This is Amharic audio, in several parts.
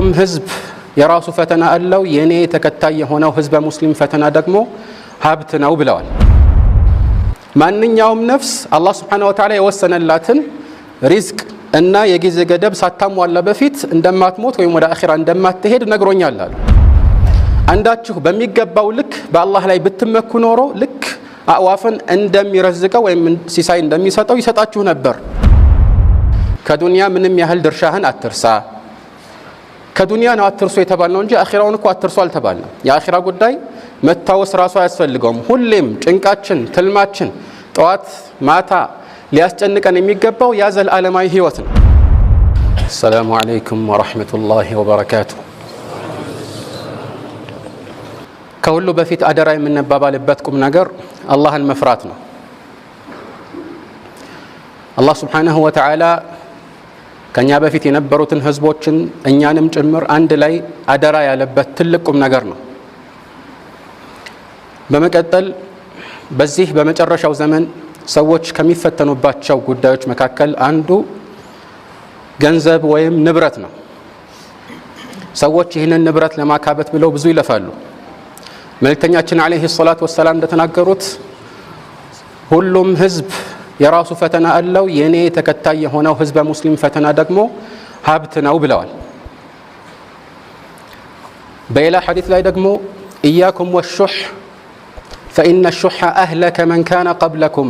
ሁሉም ህዝብ የራሱ ፈተና አለው የኔ ተከታይ የሆነው ህዝበ ሙስሊም ፈተና ደግሞ ሀብት ነው ብለዋል። ማንኛውም ነፍስ አላህ Subhanahu Wa Ta'ala የወሰነላትን ሪዝቅ እና የጊዜ ገደብ ሳታሟላ በፊት እንደማትሞት ወይም ወደ አኺራ እንደማትሄድ ነግሮኛል አሉ። አንዳችሁ በሚገባው ልክ በአላህ ላይ ብትመኩ ኖሮ ልክ አዋፍን እንደሚረዝቀው ወይም ሲሳይ እንደሚሰጠው ይሰጣችሁ ነበር። ከዱንያ ምንም ያህል ድርሻህን አትርሳ። ከዱንያ ነው አትርሱ የተባልነው እንጂ አኺራውን እኮ አትርሱ አልተባልንም። የአኺራ ጉዳይ መታወስ ራሱ አያስፈልገውም። ሁሌም ጭንቃችን ትልማችን ጠዋት ማታ ሊያስጨንቀን የሚገባው ያ ዘላለማዊ ህይወት ነው። ሰላሙ አለይኩም ወራህመቱላሂ ወበረካቱሁ። ከሁሉ በፊት አደራ የምንባባልበት ቁም ነገር አላህን መፍራት ነው። አላህ Subhanahu Wa Ta'ala ከኛ በፊት የነበሩትን ህዝቦችን እኛንም ጭምር አንድ ላይ አደራ ያለበት ትልቅ ቁም ነገር ነው። በመቀጠል በዚህ በመጨረሻው ዘመን ሰዎች ከሚፈተኑባቸው ጉዳዮች መካከል አንዱ ገንዘብ ወይም ንብረት ነው። ሰዎች ይህንን ንብረት ለማካበት ብለው ብዙ ይለፋሉ። መልእክተኛችን አለይሂ ሰላቱ ወሰላም እንደተናገሩት ሁሉም ህዝብ የራሱ ፈተና አለው የኔ ተከታይ የሆነው ህዝበ ሙስሊም ፈተና ደግሞ ሀብት ነው ብለዋል። በሌላ ሐዲስ ላይ ደግሞ ኢያኩም ወሹህ فإن الشح أهلك من كان قبلكم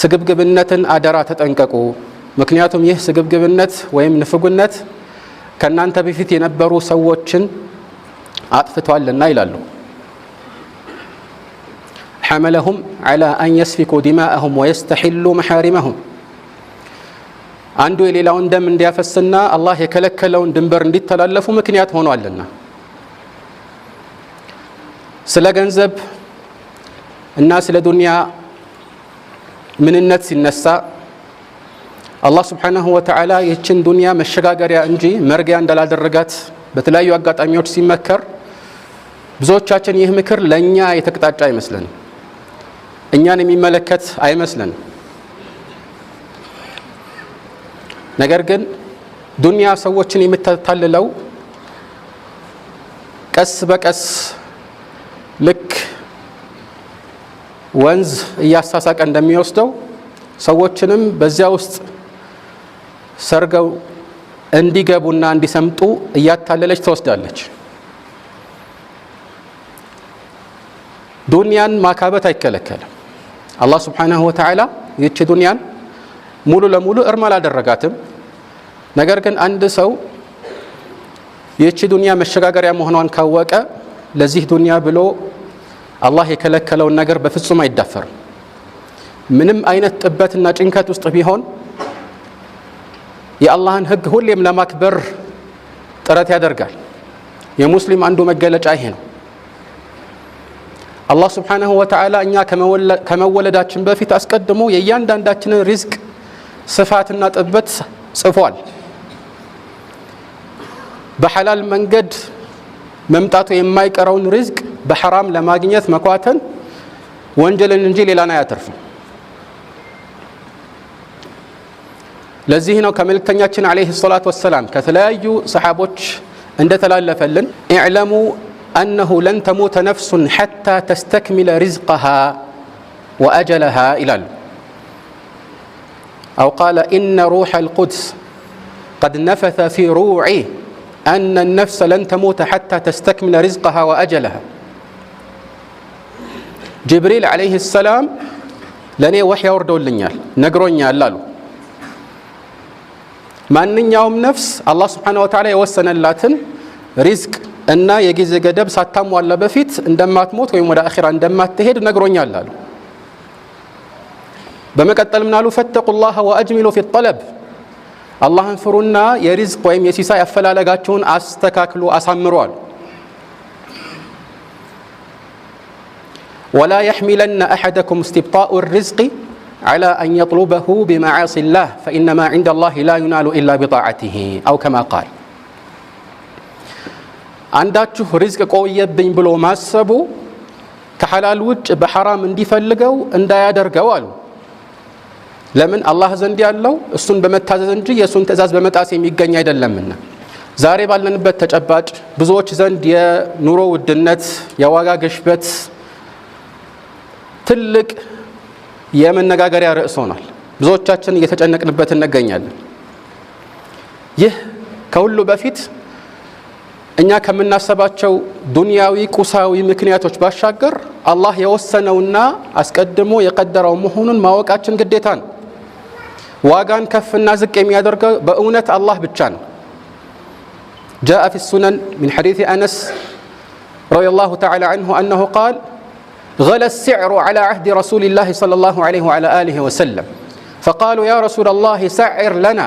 ስግብግብነትን አደራ ተጠንቀቁ። ምክንያቱም ይህ ስግብግብነት ወይም ንፍጉነት ከናንተ በፊት የነበሩ ሰዎችን አጥፍቷልና ይላሉ። حملهم على أن يسفكوا دماءهم ويستحلوا محارمهم አንዱ የሌላውን ደም እንዲያፈስና አላህ የከለከለውን ድንበር እንዲተላለፉ ምክንያት ሆኗልና። ስለ ገንዘብ እና ስለ ዱንያ ምንነት ሲነሳ አላህ Subhanahu Wa Ta'ala ይህችን ዱንያ መሸጋገሪያ እንጂ መርጊያ እንዳላደረጋት በተለያዩ አጋጣሚዎች ሲመከር ብዙዎቻችን ይህ ምክር ለኛ የተቀጣጫ አይመስልንም፣ እኛን የሚመለከት አይመስልንም። ነገር ግን ዱንያ ሰዎችን የምታታልለው ቀስ በቀስ ልክ ወንዝ እያሳሳቀ እንደሚወስደው ሰዎችንም በዚያ ውስጥ ሰርገው እንዲገቡና እንዲሰምጡ እያታለለች ትወስዳለች። ዱንያን ማካበት አይከለከልም። አላህ Subhanahu Wa Ta'ala ይህች ዱንያን ሙሉ ለሙሉ እርም አላደረጋትም። ነገር ግን አንድ ሰው ይህች ዱንያ መሸጋገሪያ መሆኗን ካወቀ ለዚህ ዱንያ ብሎ አላህ የከለከለውን ነገር በፍጹም አይዳፈርም። ምንም አይነት ጥበትና ጭንቀት ውስጥ ቢሆን የአላህን ህግ ሁሌም ለማክበር ጥረት ያደርጋል። የሙስሊም አንዱ መገለጫ ይሄ ነው። አላህ Subhanahu Wa Ta'ala እኛ ከመወለዳችን በፊት አስቀድሞ የእያንዳንዳችንን ሪዝቅ ስፋትና ጥበት ጽፏል። በሐላል መንገድ መምጣቱ የማይቀረውን ሪዝቅ በሐራም ለማግኘት መኳተን ወንጀልን እንጂ ሌላን አያተርፍም። ለዚህ ነው ከመልእክተኛችን አለይሂ ሰላቱ ወሰላም ከተለያዩ ሰሃቦች እንደተላለፈልን ኢዕለሙ أنه لن تموت نفس حتى تستكمل رزقها وأجلها إلى أو قال إن روح القدس قد نفث في روعي أن النفس لن تموت حتى تستكمل رزقها وأجلها. جبريل عليه السلام لني وحي وردول لنيال نقرون يالالو ما أن يوم نفس الله سبحانه وتعالى يوسن اللاتن رزق እና የጊዜ ገደብ ሳታሟላ በፊት እንደማትሞት ወይም ወደ አኺራ እንደማትሄድ ነግሮኛል አሉ። በመቀጠል ምናሉ ፈተቁላህ ወአጅሚሉ ፊ الطلب አላህን ፍሩና የሪዝቅ ወይም የሲሳይ አፈላለጋችሁን አስተካክሉ አሳምሩ አሉ። ولا يحملن احدكم استبطاء الرزق على ان يطلبه بمعاصي الله فانما عند الله لا ينال الا بطاعته او كما قال አንዳችሁ ሪዝቅ ቆየብኝ ብሎ ማሰቡ ከሐላል ውጭ በሐራም እንዲፈልገው እንዳያደርገው አሉ። ለምን አላህ ዘንድ ያለው እሱን በመታዘዝ እንጂ የእሱን ትእዛዝ በመጣስ የሚገኝ አይደለምና። ዛሬ ባለንበት ተጨባጭ ብዙዎች ዘንድ የኑሮ ውድነት፣ የዋጋ ግሽበት ትልቅ የመነጋገሪያ ርዕስ ሆኗል። ብዙዎቻችን እየተጨነቅንበት እንገኛለን። ይህ ከሁሉ በፊት እኛ ከምናስባቸው ዱንያዊ ቁሳዊ ምክንያቶች ባሻገር አላህ የወሰነውና አስቀድሞ የቀደረው መሆኑን ማወቃችን ግዴታ ነው። ዋጋን ከፍና ዝቅ የሚያደርገው በእውነት አላህ ብቻ ነው። جاء في السنن من حديث أنس رضي الله تعالى عنه أنه قال غلى السعر على عهد رسول الله صلى الله عليه وعلى آله وسلم فقالوا يا رسول الله سعر لنا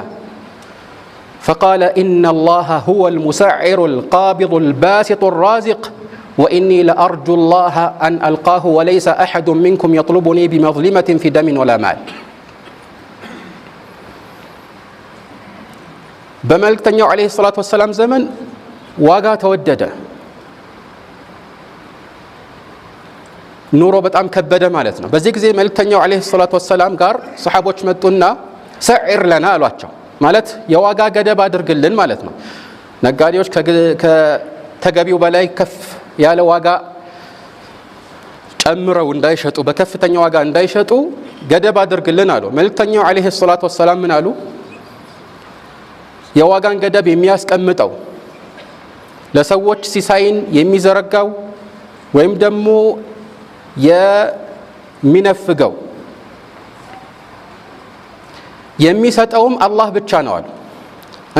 فقال إن الله هو المسعر القابض الباسط الرازق وإني لأرجو الله أن ألقاه وليس أحد منكم يطلبني بمظلمة في دم ولا مال. በመልእክተኛው ዓለይሂ ሰላቱ ወሰላም ዘመን ዋጋ ተወደደ፣ ኑሮ በጣም ከበደ ማለት ነው። በዚህ ጊዜ መልእክተኛው ዓለይሂ ሰላቱ ወሰላም ጋር ሰሓቦች መጡና ሰዒር ለና አሏቸው። ማለት የዋጋ ገደብ አድርግልን ማለት ነው። ነጋዴዎች ከተገቢው በላይ ከፍ ያለ ዋጋ ጨምረው እንዳይሸጡ፣ በከፍተኛ ዋጋ እንዳይሸጡ ገደብ አድርግልን አሉ። መልእክተኛው ዓለይሂ ሰላቱ ወሰላም ምን አሉ? የዋጋን ገደብ የሚያስቀምጠው ለሰዎች ሲሳይን የሚዘረጋው ወይም ደግሞ የሚነፍገው የሚሰጠውም አላህ ብቻ ነው አሉ።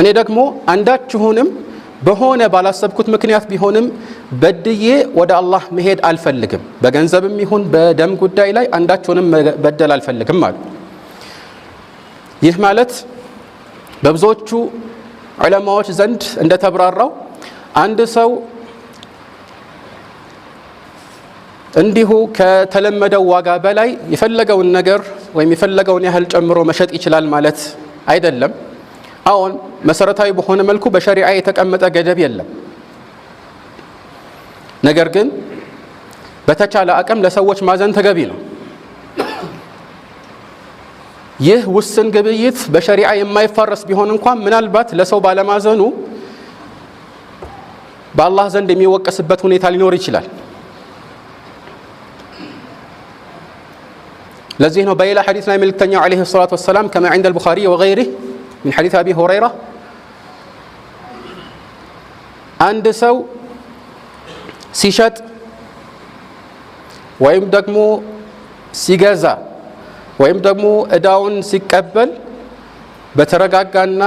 እኔ ደግሞ አንዳችሁንም በሆነ ባላሰብኩት ምክንያት ቢሆንም በድዬ ወደ አላህ መሄድ አልፈልግም፣ በገንዘብም ይሁን በደም ጉዳይ ላይ አንዳችሁንም በደል አልፈልግም አሉ። ይህ ማለት በብዙዎቹ ዑለማዎች ዘንድ እንደተብራራው አንድ ሰው እንዲሁ ከተለመደው ዋጋ በላይ የፈለገውን ነገር ወይም የፈለገውን ያህል ጨምሮ መሸጥ ይችላል ማለት አይደለም። አሁን መሰረታዊ በሆነ መልኩ በሸሪዓ የተቀመጠ ገደብ የለም። ነገር ግን በተቻለ አቅም ለሰዎች ማዘን ተገቢ ነው። ይህ ውስን ግብይት በሸሪዓ የማይፋረስ ቢሆን እንኳን ምናልባት ለሰው ባለማዘኑ በአላህ ዘንድ የሚወቀስበት ሁኔታ ሊኖር ይችላል። ለዚህ ነው በሌላ ሐዲስ ላይ መልእክተኛው ዓለይሂ ሰላቱ ወሰላም ከማ عند البخاري وغيره من حديث أبي هريرة አንድ ሰው ሲሸጥ ወይም ደግሞ ሲገዛ ወይም ደግሞ እዳውን ሲቀበል በተረጋጋና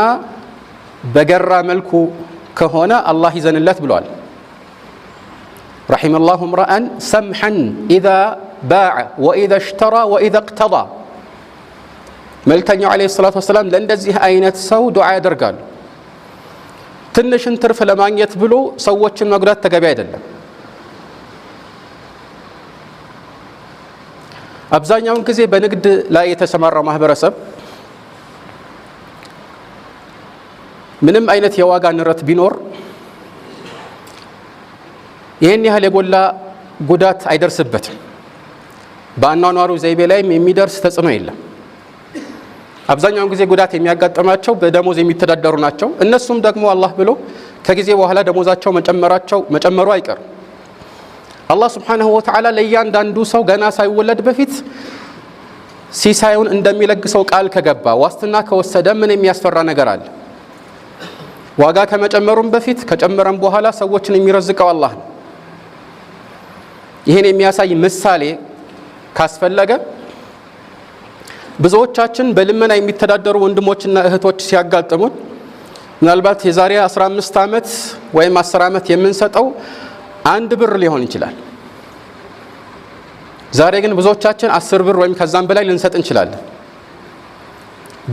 በገራ መልኩ ከሆነ አላህ ይዘንለት ብሏል። رحم الله امرأ سمحا إذا باع وإذا اشترى وإذا اقتضى መልእክተኛው ዓለይሂ ሰላቱ ወሰላም ለእንደዚህ አይነት ሰው ዱዓ ያደርጋሉ። ትንሽን ትርፍ ለማግኘት ብሎ ሰዎችን መጉዳት ተገቢ አይደለም። አብዛኛውን ጊዜ በንግድ ላይ የተሰማራው ማህበረሰብ ምንም አይነት የዋጋ ንረት ቢኖር ይህን ያህል የጎላ ጉዳት አይደርስበትም። በአኗኗሩ ዘይቤ ላይም የሚደርስ ተጽዕኖ የለም። አብዛኛውን ጊዜ ጉዳት የሚያጋጥማቸው በደሞዝ የሚተዳደሩ ናቸው። እነሱም ደግሞ አላህ ብሎ ከጊዜ በኋላ ደሞዛቸው መጨመሩ አይቀርም። አላህ ሱብሓነሁ ወተዓላ ለእያንዳንዱ ሰው ገና ሳይወለድ በፊት ሲሳዩን እንደሚለግሰው ቃል ከገባ ዋስትና ከወሰደ ምን የሚያስፈራ ነገር አለ? ዋጋ ከመጨመሩም በፊት ከጨመረም በኋላ ሰዎችን የሚረዝቀው አላህ ነው። ይህን የሚያሳይ ምሳሌ ካስፈለገ ብዙዎቻችን በልመና የሚተዳደሩ ወንድሞችና እህቶች ሲያጋጥሙን ምናልባት የዛሬ 15 ዓመት ወይም 10 ዓመት የምንሰጠው 1 ብር ሊሆን ይችላል። ዛሬ ግን ብዙዎቻችን 10 ብር ወይም ከዛም በላይ ልንሰጥ እንችላለን።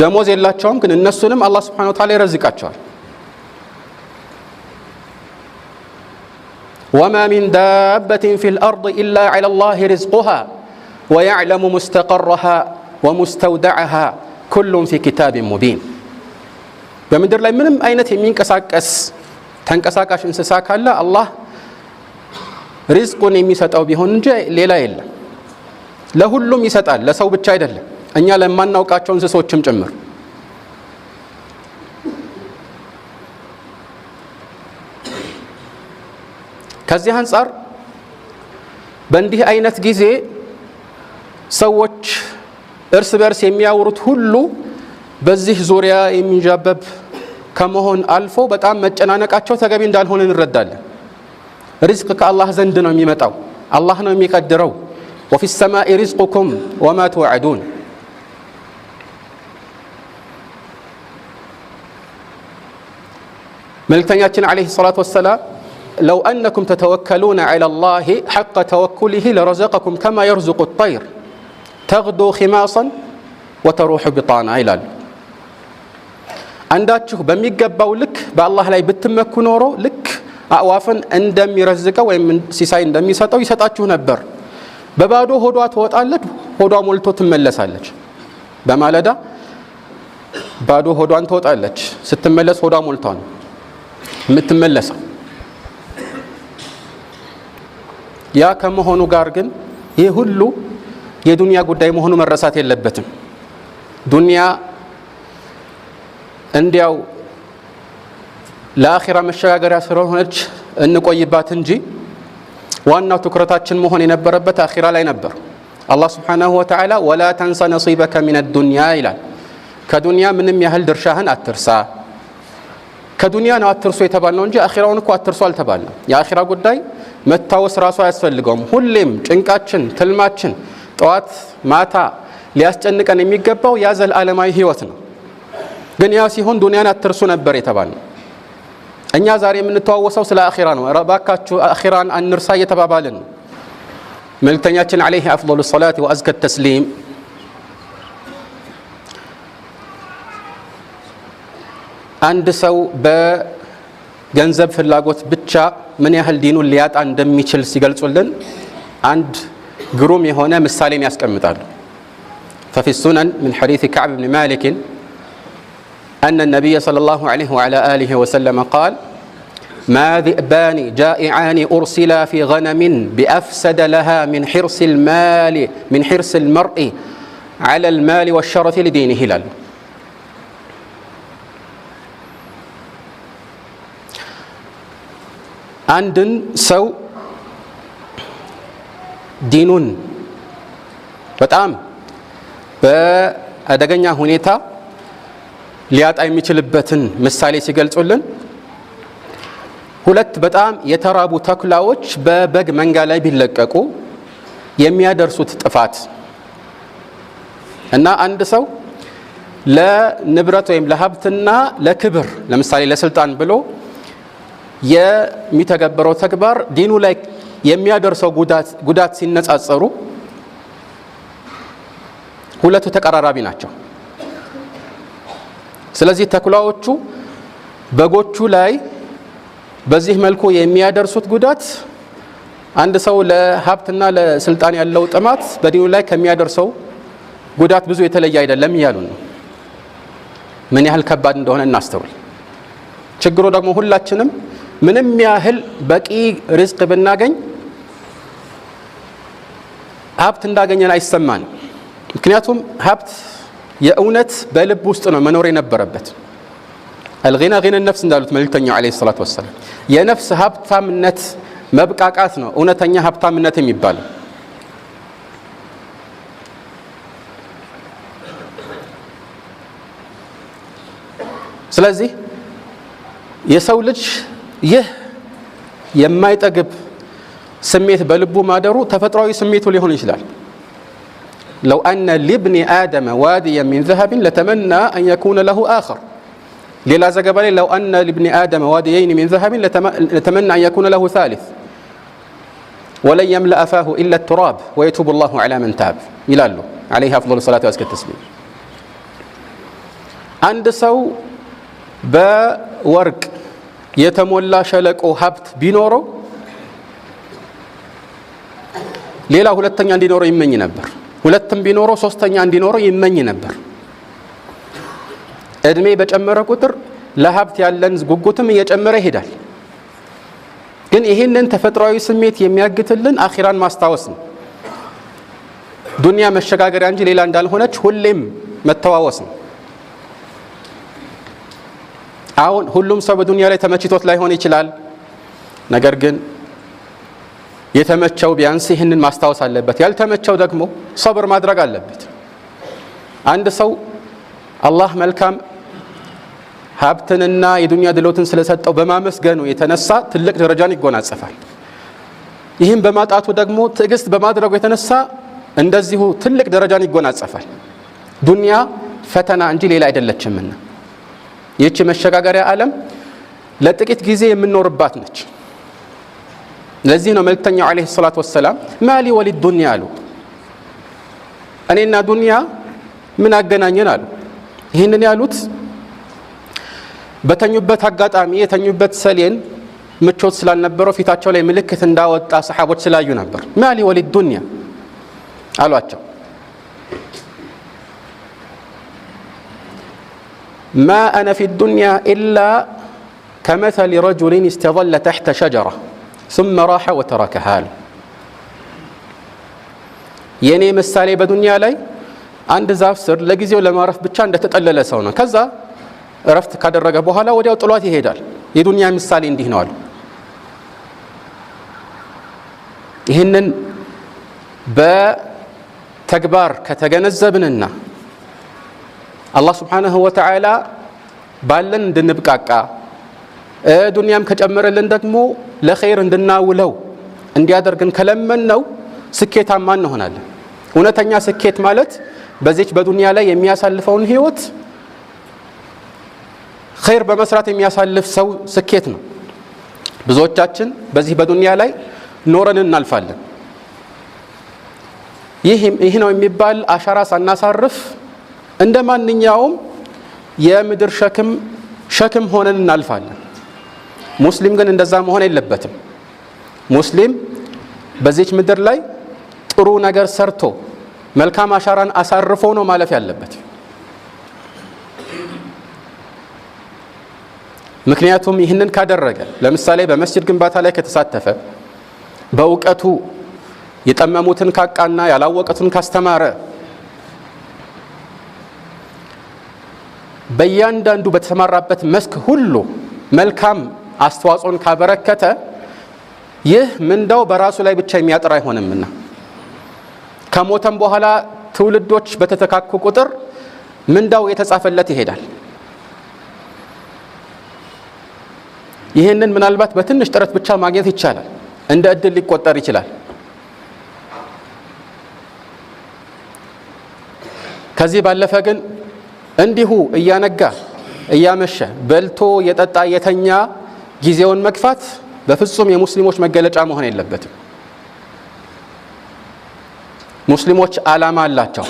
ደሞዝ የላቸውም፣ ግን እነሱንም አላህ Subhanahu Wa Ta'ala ይረዝቃቸዋል። وما من دابة في الأرض إلا على الله رزقها ويعلم مستقرها ومستودعها كل في كتاب مبين በምድር ላይ ምንም አይነት የሚንቀሳቀስ ተንቀሳቃሽ እንስሳ ካለ አላህ ሪዝቁን የሚሰጠው ቢሆን እንጂ ሌላ የለም። ለሁሉም ይሰጣል፣ ለሰው ብቻ አይደለም። እኛ ለማናውቃቸው እንስሶችም ጭምር። ከዚህ አንፃር በእንዲህ አይነት ጊዜ ሰዎች እርስ በርስ የሚያወሩት ሁሉ በዚህ ዙሪያ የሚንዣበብ ከመሆን አልፎ በጣም መጨናነቃቸው ተገቢ እንዳልሆነ እንረዳለን። ሪዝቅ ከአላህ ዘንድ ነው የሚመጣው፣ አላህ ነው የሚቀድረው። ወፊ ሰማኢ ሪዝቁኩም ወማ ትወዐዱን። መልእክተኛችን ዓለይሂ ሰላቱ ወሰላም ለው አነኩም ተተወከሉነ ዐለላሂ ሐቀ ተወኩሊሂ ለረዘቀኩም ከማ የርዙቁ ጠይር ተግዱ ኺማሰን ወተሩሑ ቢጣና ይላሉ። አንዳችሁ በሚገባው ልክ በአላህ ላይ ብትመኩ ኖሮ ልክ አዕዋፍን እንደሚረዝቀው ወይም ሲሳይ እንደሚሰጠው ይሰጣችሁ ነበር። በባዶ ሆዷ ትወጣለች፣ ሆዷ ሞልቶ ትመለሳለች። በማለዳ ባዶ ሆዷን ትወጣለች፣ ስትመለስ ሆዷ ሞልቷ ነው የምትመለሰው። ያ ከመሆኑ ጋር ግን ይህ ሁሉ የዱንያ ጉዳይ መሆኑ መረሳት የለበትም። ዱንያ እንዲያው ለአኺራ መሸጋገሪያ ስለሆነች እንቆይባት እንጂ ዋናው ትኩረታችን መሆን የነበረበት አኺራ ላይ ነበር። አላህ ሱብሓነሁ ወተዓላ ወላ ተንሳ ነሲበከ ሚነ ዱንያ ይላል። ከዱንያ ምንም ያህል ድርሻህን አትርሳ። ከዱንያ ነው አትርሱ የተባልነው እንጂ አኺራውን እኮ አትርሱ አልተባልንም። የአኺራ ጉዳይ መታወስ ራሱ አያስፈልገውም። ሁሌም ጭንቃችን፣ ትልማችን ጠዋት ማታ ሊያስጨንቀን የሚገባው ያ ዘለዓለማዊ ህይወት ነው። ግን ያ ሲሆን ዱንያን አትርሱ ነበር የተባልነው። እኛ ዛሬ የምንተዋወሰው ስለ አኺራ ነው። እባካችሁ አኺራን አንርሳ እየተባባልን ነው። መልእክተኛችን ዓለይሂ አፍዶሉ ሰላት ወአዝከ ተስሊም አንድ ሰው በገንዘብ ፍላጎት ብቻ ምን ያህል ዲኑን ሊያጣ እንደሚችል ሲገልጹልን አንድ ግሩም የሆነ ምሳሌን ያስቀምጣሉ። ففي السنن من حديث كعب بن مالك أن النبي صلى الله عليه وعلى آله وسلم قال ما ذئبان جائعان أرسلا في غنم بأفسد لها من حرص المرء على المال والشرف لدينه ላሉ አንድን ሰው ዲኑን በጣም በአደገኛ ሁኔታ ሊያጣ የሚችልበትን ምሳሌ ሲገልጹልን ሁለት በጣም የተራቡ ተኩላዎች በበግ መንጋ ላይ ቢለቀቁ የሚያደርሱት ጥፋት እና አንድ ሰው ለንብረት ወይም ለሀብትና ለክብር ለምሳሌ ለስልጣን ብሎ የሚተገበረው ተግባር ዲኑ ላይ የሚያደርሰው ጉዳት ሲነጻጸሩ ሁለቱ ተቀራራቢ ናቸው። ስለዚህ ተኩላዎቹ በጎቹ ላይ በዚህ መልኩ የሚያደርሱት ጉዳት አንድ ሰው ለሀብትና ለስልጣን ያለው ጥማት በዲኑ ላይ ከሚያደርሰው ጉዳት ብዙ የተለየ አይደለም እያሉ ነው። ምን ያህል ከባድ እንደሆነ እናስተውል። ችግሩ ደግሞ ሁላችንም ምንም ያህል በቂ ሪዝቅ ብናገኝ ሀብት እንዳገኘን አይሰማንም። ምክንያቱም ሀብት የእውነት በልብ ውስጥ ነው መኖር የነበረበት። አልጊና ጊና ነፍስ እንዳሉት መልእክተኛው ዓለይሂ ሰላቱ ወሰላም የነፍስ ሀብታምነት መብቃቃት ነው እውነተኛ ሀብታምነት የሚባለው። ስለዚህ የሰው ልጅ ይህ የማይጠግብ ስሜት በልቡ ማደሩ ተፈጥሯዊ ስሜቱ ሊሆን ይችላል። ለው አነ ሊብኒ አደመ ዋዲየን ሚን ዘሀብን ለተመና አን የኩነ ለሁ አኸር። ሌላ ዘገባ ላይ ለው አነ ሊብኒ አደመ ዋዲየይን ሚን ዘሀብን ለተመና አን የኩነ ለሁ ሳሊስ ወለን የምለአ ፋሁ ኢላ ቱራብ ወየቱቡ ላሁ ዐላ መን ታብ ይላሉ ዓለይሂ አፍዶሉ ሰላቱ ወአዝከ ተስሊም። አንድ ሰው በወርቅ የተሞላ ሸለቆ ሀብት ቢኖረው ሌላ ሁለተኛ እንዲኖረው ይመኝ ነበር። ሁለትም ቢኖረው ሶስተኛ እንዲኖረው ይመኝ ነበር። እድሜ በጨመረ ቁጥር ለሀብት ያለን ጉጉትም እየጨመረ ይሄዳል። ግን ይህንን ተፈጥሯዊ ስሜት የሚያግትልን አኺራን ማስታወስ ነው። ዱንያ መሸጋገሪያ እንጂ ሌላ እንዳልሆነች ሁሌም መተዋወስ ነው። አሁን ሁሉም ሰው በዱንያ ላይ ተመችቶት ላይሆን ይችላል። ነገር ግን የተመቸው ቢያንስ ይህንን ማስታወስ አለበት። ያልተመቸው ደግሞ ሰብር ማድረግ አለበት። አንድ ሰው አላህ መልካም ሀብትንና የዱንያ ድሎትን ስለሰጠው በማመስገኑ የተነሳ ትልቅ ደረጃን ይጎናጸፋል። ይህም በማጣቱ ደግሞ ትዕግስት በማድረጉ የተነሳ እንደዚሁ ትልቅ ደረጃን ይጎናጸፋል። ዱንያ ፈተና እንጂ ሌላ አይደለችምና ይህች መሸጋገሪያ ዓለም ለጥቂት ጊዜ የምንኖርባት ነች። ለዚህ ነው መልእክተኛው ዓለይሂ ሰላቱ ወሰላም ማሊ ወሊድ ዱንያ አሉ። እኔና ዱንያ ምን አገናኘን አሉ። ይህንን ያሉት በተኙበት አጋጣሚ የተኙበት ሰሌን ምቾት ስላልነበረው ፊታቸው ላይ ምልክት እንዳወጣ ሰሓቦች ስላዩ ነበር። ማሊ ወሊድ ዱንያ አሏቸው። ማ አነ ፊ ዱንያ ኢላ ከመተሊ ረጁሊን እስተዘለ ተሕተ ሸጀራ ثم راح وتركها አሉ። የኔ ምሳሌ በዱንያ ላይ አንድ ዛፍ ስር ለጊዜው ለማረፍ ብቻ እንደተጠለለ ሰው ነው። ከዛ እረፍት ካደረገ በኋላ ወዲያው ጥሏት ይሄዳል። የዱንያ ምሳሌ እንዲህ ነው አሉ። ይህንን በተግባር ከተገነዘብንና አላህ ስብሓነሁ ወተዓላ ባለን እንድንብቃቃ ዱንያም ከጨመረልን ደግሞ ለኸይር እንድናውለው እንዲያደርግን ከለመነው ስኬታማ እንሆናለን። እውነተኛ ስኬት ማለት በዚች በዱንያ ላይ የሚያሳልፈውን ህይወት ኸይር በመስራት የሚያሳልፍ ሰው ስኬት ነው። ብዙዎቻችን በዚህ በዱንያ ላይ ኖረን እናልፋለን። ይህ ነው የሚባል አሻራ ሳናሳርፍ እንደ ማንኛውም የምድር ሸክም ሆነን እናልፋለን። ሙስሊም ግን እንደዛ መሆን የለበትም። ሙስሊም በዚች ምድር ላይ ጥሩ ነገር ሰርቶ መልካም አሻራን አሳርፎ ነው ማለፍ ያለበት። ምክንያቱም ይህንን ካደረገ ለምሳሌ በመስጂድ ግንባታ ላይ ከተሳተፈ በእውቀቱ የጠመሙትን ካቃና ያላወቀቱን ካስተማረ በእያንዳንዱ በተሰማራበት መስክ ሁሉ መልካም አስተዋጽኦን ካበረከተ ይህ ምንዳው በራሱ ላይ ብቻ የሚያጥር አይሆንምና ከሞተም በኋላ ትውልዶች በተተካኩ ቁጥር ምንዳው የተጻፈለት ይሄዳል። ይህንን ምናልባት በትንሽ ጥረት ብቻ ማግኘት ይቻላል፣ እንደ እድል ሊቆጠር ይችላል። ከዚህ ባለፈ ግን እንዲሁ እያነጋ እያመሸ በልቶ የጠጣ የተኛ ጊዜውን መግፋት በፍጹም የሙስሊሞች መገለጫ መሆን የለበትም። ሙስሊሞች ዓላማ አላቸው።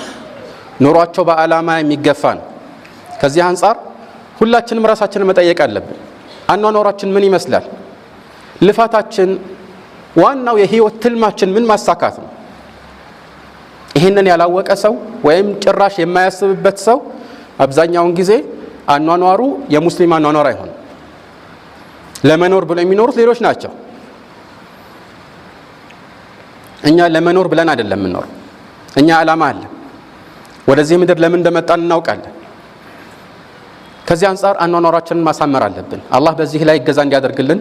ኑሯቸው በዓላማ የሚገፋ ነው። ከዚህ አንጻር ሁላችንም ራሳችንን መጠየቅ አለብን። አኗኗራችን ምን ይመስላል? ልፋታችን፣ ዋናው የህይወት ትልማችን ምን ማሳካት ነው? ይህንን ያላወቀ ሰው ወይም ጭራሽ የማያስብበት ሰው አብዛኛውን ጊዜ አኗኗሩ የሙስሊም አኗኗር አይሆንም። ለመኖር ብለው የሚኖሩት ሌሎች ናቸው። እኛ ለመኖር ብለን አይደለም የምንኖር። እኛ ዓላማ አለ። ወደዚህ ምድር ለምን እንደመጣን እናውቃለን። ከዚህ አንጻር አኗኗራችንን ማሳመር አለብን። አላህ በዚህ ላይ እገዛ እንዲያደርግልን